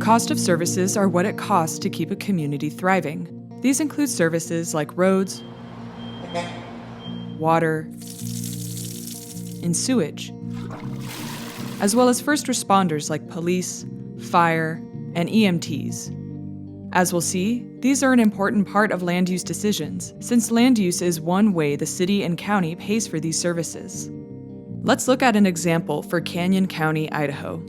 Cost of services are what it costs to keep a community thriving. These include services like roads, water, and sewage, as well as first responders like police, fire, and EMTs. As we'll see, these are an important part of land use decisions, since land use is one way the city and county pays for these services. Let's look at an example for Canyon County, Idaho.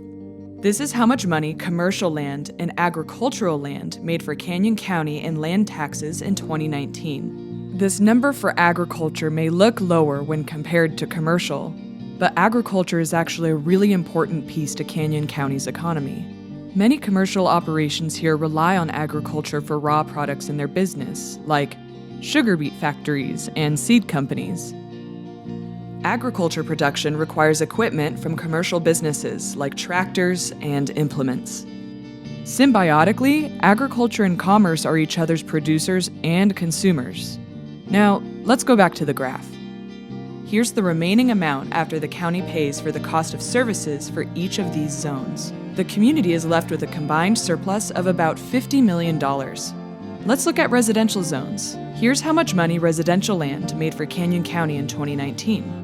This is how much money commercial land and agricultural land made for Canyon County in land taxes in 2019. This number for agriculture may look lower when compared to commercial, but agriculture is actually a really important piece to Canyon County's economy. Many commercial operations here rely on agriculture for raw products in their business, like sugar beet factories and seed companies. Agriculture production requires equipment from commercial businesses like tractors and implements. Symbiotically, agriculture and commerce are each other's producers and consumers. Now, let's go back to the graph. Here's the remaining amount after the county pays for the cost of services for each of these zones. The community is left with a combined surplus of about $50 million. Let's look at residential zones. Here's how much money residential land made for Canyon County in 2019.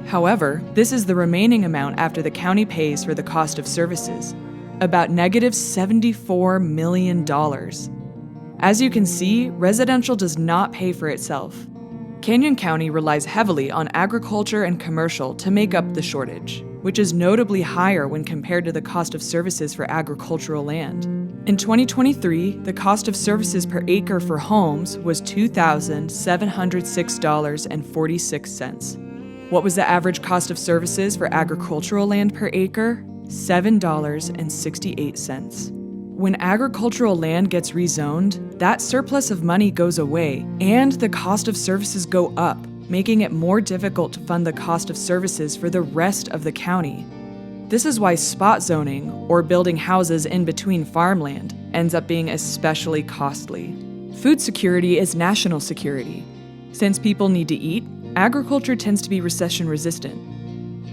However, this is the remaining amount after the county pays for the cost of services, about negative $74 million. As you can see, residential does not pay for itself. Canyon County relies heavily on agriculture and commercial to make up the shortage, which is notably higher when compared to the cost of services for agricultural land. In 2023, the cost of services per acre for homes was $2,706.46. What was the average cost of services for agricultural land per acre? $7.68. When agricultural land gets rezoned, that surplus of money goes away, and the cost of services go up, making it more difficult to fund the cost of services for the rest of the county. This is why spot zoning, or building houses in between farmland, ends up being especially costly. Food security is national security. Since people need to eat, agriculture tends to be recession-resistant,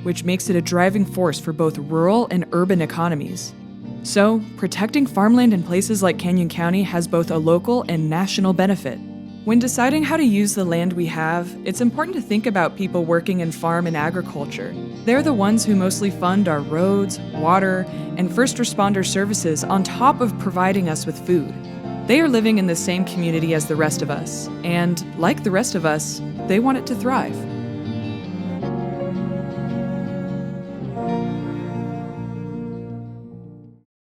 which makes it a driving force for both rural and urban economies. So, protecting farmland in places like Canyon County has both a local and national benefit. When deciding how to use the land we have, it's important to think about people working in farm and agriculture. They're the ones who mostly fund our roads, water, and first responder services on top of providing us with food. They are living in the same community as the rest of us, and like the rest of us, they want it to thrive.